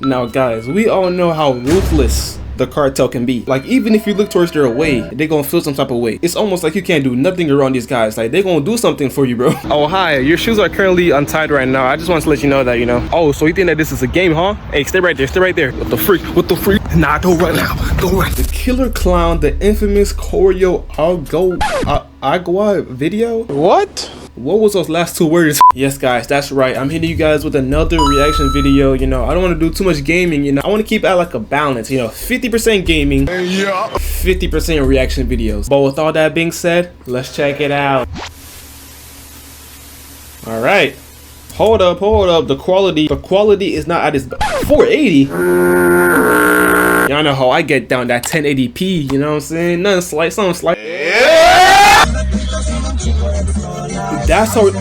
Now guys, we all know how ruthless the cartel can be. Like, even if you look towards their way, they're gonna feel some type of way. It's almost like you can't do nothing around these guys. Like, they're gonna do something for you, bro. Oh, hi, your shoes are currently untied right now. I just want to let you know that, you know. Oh, so you think that this is a game, huh? Hey, stay right there, stay right there. What the freak? What the freak? Nah, don't run now, don't run. The killer clown, the infamous choreo Agua video? What was those last two words? Yes guys, that's right, I'm hitting you guys with another reaction video. You know, I don't want to do too much gaming, you know. I want to keep it at like a balance, you know, 50% gaming, 50% reaction videos. But with all that being said, let's check it out. All right, hold up, the quality is not at its 480. Y'all know how I get down, that 1080p, you know what I'm saying? Nothing slight, something slight. That's how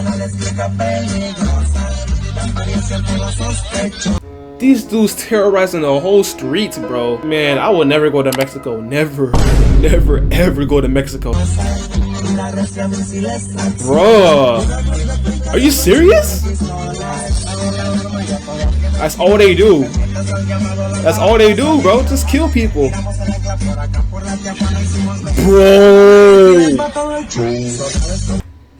these dudes terrorizing the whole streets, bro. Man, I will never go to Mexico. Never ever go to Mexico. Bro, are you serious? That's all they do. That's all they do, bro. Just kill people. Bro.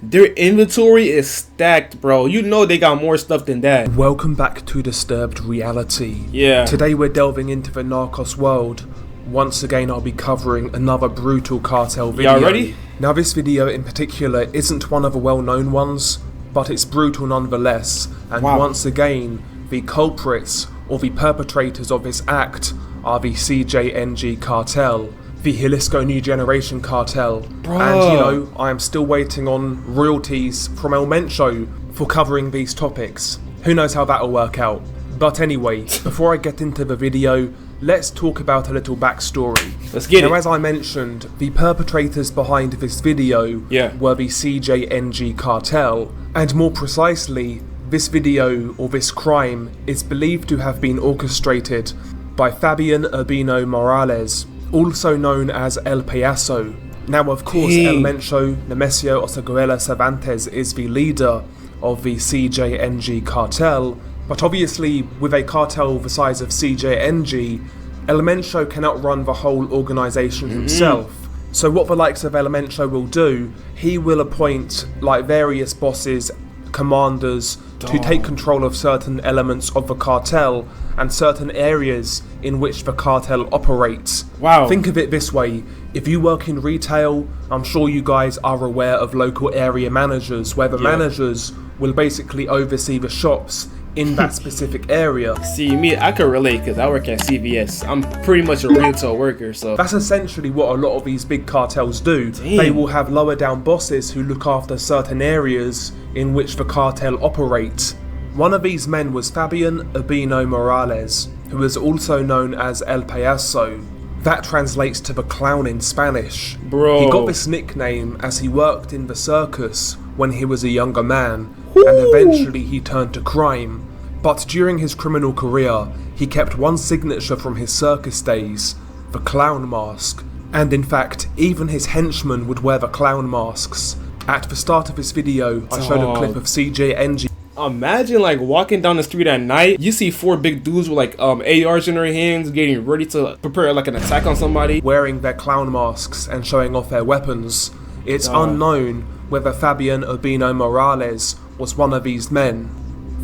Their inventory is stacked, bro. You know they got more stuff than that. Welcome back to Disturbed Reality. Yeah. Today we're delving into the Narcos world. Once again, I'll be covering another brutal cartel video. Y'all ready? Now this video in particular isn't one of the well-known ones, but it's brutal nonetheless. And once again, the culprits or the perpetrators of this act are the CJNG cartel. The Jalisco New Generation cartel. Bro. And you know, I am still waiting on royalties from El Mencho for covering these topics. Who knows how that'll work out. But anyway, before I get into the video, let's talk about a little backstory. Let's get it. Now, as I mentioned, the perpetrators behind this video were the CJNG cartel, and more precisely, this video or this crime is believed to have been orchestrated by Fabian Urbino Morales, also known as El Payaso. Now, of course, El Mencho Nemesio Oseguela Cervantes is the leader of the CJNG cartel, but obviously, with a cartel the size of CJNG, El Mencho cannot run the whole organization himself. So what the likes of El Mencho will do, he will appoint like various bosses, commanders, to take control of certain elements of the cartel and certain areas in which the cartel operates. Wow. Think of it this way, if you work in retail, I'm sure you guys are aware of local area managers, where the managers will basically oversee the shops in that specific area. See, me, I can relate because I work at CVS. I'm pretty much a retail worker, so that's essentially what a lot of these big cartels do. Damn. They will have lower down bosses who look after certain areas in which the cartel operates. One of these men was Fabian Urbino Morales, who is also known as El Payaso. That translates to the clown in Spanish. Bro. He got this nickname as he worked in the circus when he was a younger man, and eventually he turned to crime. But during his criminal career, he kept one signature from his circus days, the clown mask. And in fact, even his henchmen would wear the clown masks. At the start of this video, I showed a clip of CJNG. Imagine like walking down the street at night, you see four big dudes with like ARs in their hands getting ready to prepare like an attack on somebody, wearing their clown masks and showing off their weapons. It's unknown whether Fabian Urbino Morales was one of these men.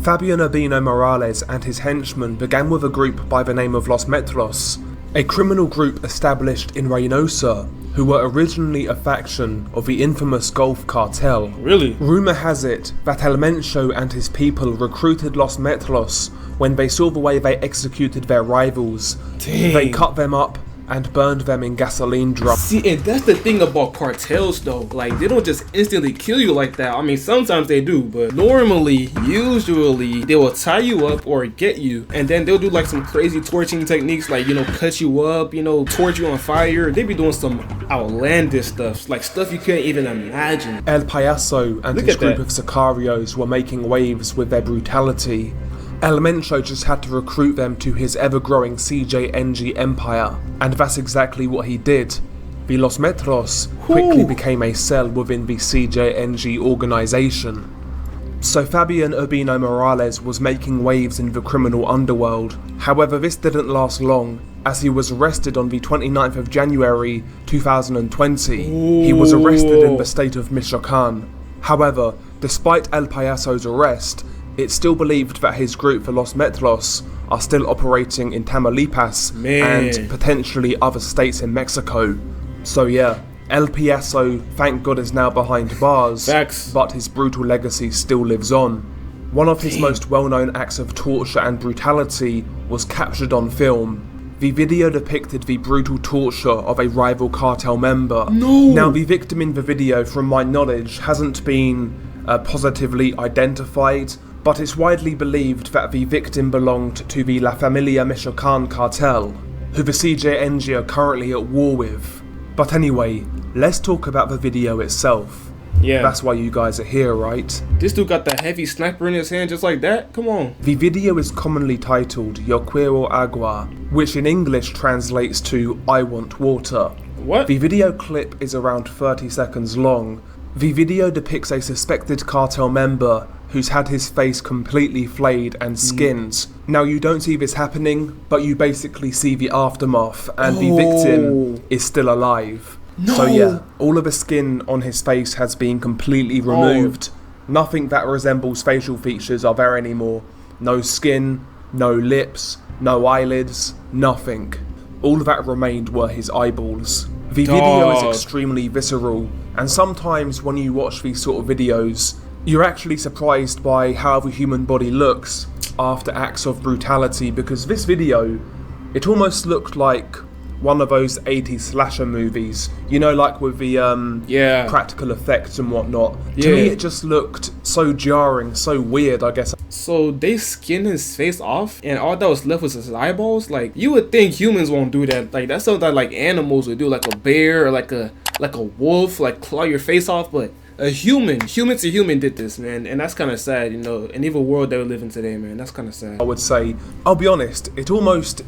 Fabian Urbino Morales and his henchmen began with a group by the name of Los Metros, a criminal group established in Reynosa, who were originally a faction of the infamous Gulf Cartel. Really? Rumour has it that El Mencho and his people recruited Los Metros when they saw the way they executed their rivals. Dang. They cut them up and burned them in gasoline drums. See, and that's the thing about cartels though, like they don't just instantly kill you like that. I mean, sometimes they do, but normally, usually, they will tie you up or get you, and then they'll do like some crazy torching techniques, like, you know, cut you up, you know, torch you on fire. They be doing some outlandish stuff, like stuff you couldn't even imagine. El Payaso and his group of sicarios were making waves with their brutality. El Mencho just had to recruit them to his ever-growing CJNG empire, and that's exactly what he did. The Los Metros quickly became a cell within the CJNG organization. So Fabian Urbino Morales was making waves in the criminal underworld. However, this didn't last long, as he was arrested on the 29th of January 2020. Ooh. He was arrested in the state of Michoacan. However, despite El Payaso's arrest, it's still believed that his group, the Los Metlos, are still operating in Tamaulipas and potentially other states in Mexico. So yeah, El Payaso, thank God, is now behind bars, but his brutal legacy still lives on. One of his most well-known acts of torture and brutality was captured on film. The video depicted the brutal torture of a rival cartel member. Now, the victim in the video, from my knowledge, hasn't been positively identified, but it's widely believed that the victim belonged to the La Familia Michoacan cartel, who the CJNG are currently at war with. But anyway, let's talk about the video itself. Yeah. That's why you guys are here, right? This dude got the heavy sniper in his hand just like that? Come on. The video is commonly titled Yo Quiero Agua, which in English translates to I want water. What? The video clip is around 30 seconds long. The video depicts a suspected cartel member who's had his face completely flayed and skinned. Now, you don't see this happening, but you basically see the aftermath, and the victim is still alive. So yeah, all of the skin on his face has been completely removed. Nothing that resembles facial features are there anymore. No skin, no lips, no eyelids, nothing. All that remained were his eyeballs. The video is extremely visceral, and sometimes when you watch these sort of videos, you're actually surprised by how the human body looks after acts of brutality, because this video, it almost looked like one of those 80s slasher movies, you know, like with the practical effects and whatnot. To me, it just looked so jarring, so weird, I guess. So they skinned his face off, and all that was left was his eyeballs? Like, you would think humans won't do that. Like, that's something that, like, animals would do, like a bear or like a wolf, like claw your face off, but a human to human did this, man, and that's kind of sad, you know, in the evil world that we live in today, man. That's kind of sad. I would say, I'll be honest, it almost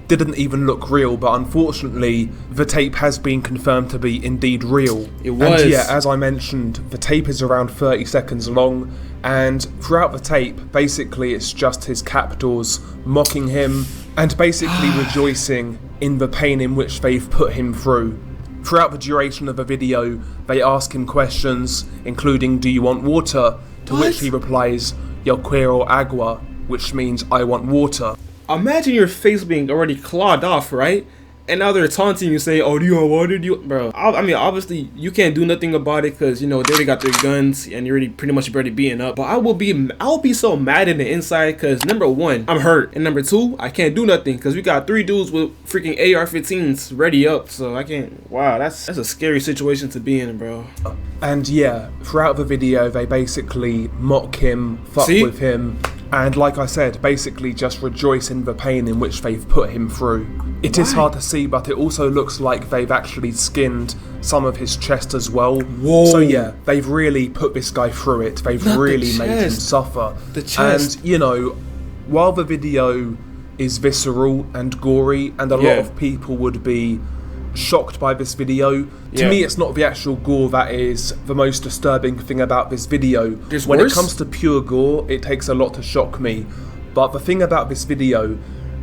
didn't even look real, but unfortunately the tape has been confirmed to be indeed real. It was. And yeah, as I mentioned, the tape is around 30 seconds long, and throughout the tape, basically it's just his captors mocking him and basically rejoicing in the pain in which they've put him through. Throughout the duration of the video, they ask him questions, including, do you want water? To which he replies, Yo quiero agua, which means I want water. Imagine your face being already clawed off, right? And now they're taunting you, saying, "Oh, do you want water? Bro?" I mean, obviously you can't do nothing about it because you know they already got their guns and you're already pretty much already beaten up. But I'll be so mad in the inside because number one, I'm hurt, and number two, I can't do nothing because we got 3 dudes with freaking AR-15s ready up. So I can't. Wow, that's a scary situation to be in, bro. And yeah, throughout the video, they basically mock him, fuck with him. And like I said, basically just rejoice in the pain in which they've put him through. It is hard to see, but it also looks like they've actually skinned some of his chest as well. Whoa. So yeah, they've really put this guy through it. They've really made him suffer. The chest. And, you know, while the video is visceral and gory, and a lot of people would be shocked by this video, to me it's not the actual gore that is the most disturbing thing about this video. When it comes to pure gore, it takes a lot to shock me, but the thing about this video,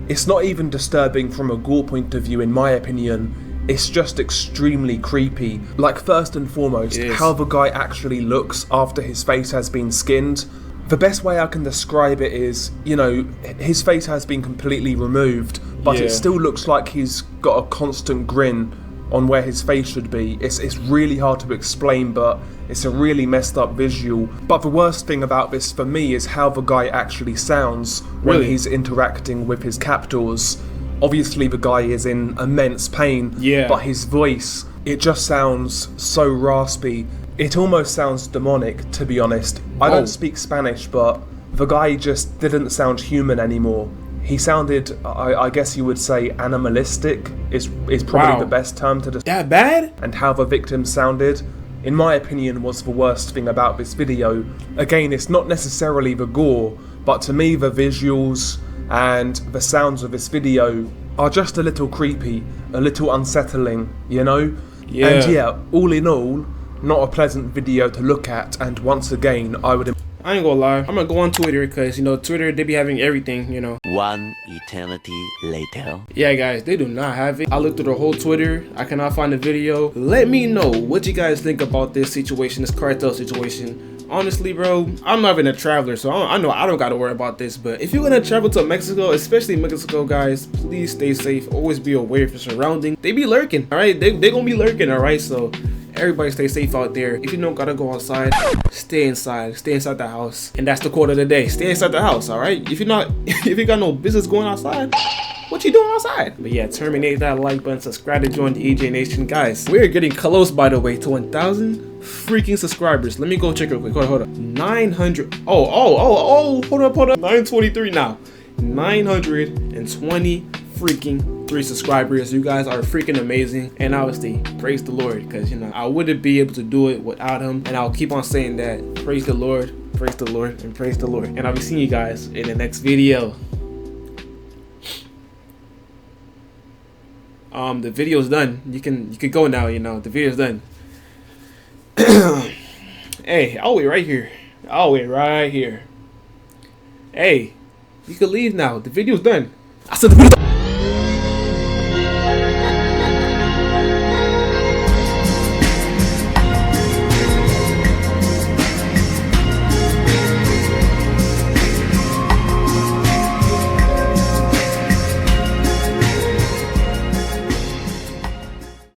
it's not even disturbing from a gore point of view in my opinion. It's just extremely creepy. Like, first and foremost, how the guy actually looks after his face has been skinned. The best way I can describe it is, you know, his face has been completely removed, but it still looks like he's got a constant grin on where his face should be. It's really hard to explain, but it's a really messed up visual. But the worst thing about this for me is how the guy actually sounds when he's interacting with his captors. Obviously the guy is in immense pain, but his voice, it just sounds so raspy. It almost sounds demonic, to be honest. I don't speak Spanish, but the guy just didn't sound human anymore. He sounded, I guess you would say, animalistic is probably the best term to describe. That bad? And how the victim sounded, in my opinion, was the worst thing about this video. Again, it's not necessarily the gore, but to me the visuals and the sounds of this video are just a little creepy, a little unsettling, you know? And yeah, all in all, not a pleasant video to look at, and once again, I I ain't gonna lie. I'm gonna go on Twitter because, you know, Twitter, they be having everything, you know. One eternity later. Yeah, guys, they do not have it. I looked through the whole Twitter. I cannot find the video. Let me know what you guys think about this situation, this cartel situation. Honestly, bro, I'm not even a traveler, so I know I don't gotta worry about this. But if you're gonna travel to Mexico, especially Mexico, guys, please stay safe. Always be aware of your surroundings. They be lurking, all right? They gonna be lurking, all right? So everybody stay safe out there. If you don't gotta go outside, stay inside. Stay inside the house. And that's the quote of the day. Stay inside the house, all right? If you got no business going outside, what you doing outside? But yeah, terminate that like button, subscribe to join the EJ Nation. Guys, we're getting close, by the way, to 1,000 freaking subscribers. Let me go check real quick. Hold on. 900. Hold up. 923 now. 920 freaking 3 subscribers. You guys are freaking amazing. And obviously, praise the Lord, because, you know, I wouldn't be able to do it without him. And I'll keep on saying that. Praise the Lord, and praise the Lord. And I'll be seeing you guys in the next video. The video's done. You can go now, you know. The video's done. Hey, I'll wait right here. Hey, you can leave now. The video's done. I said the video.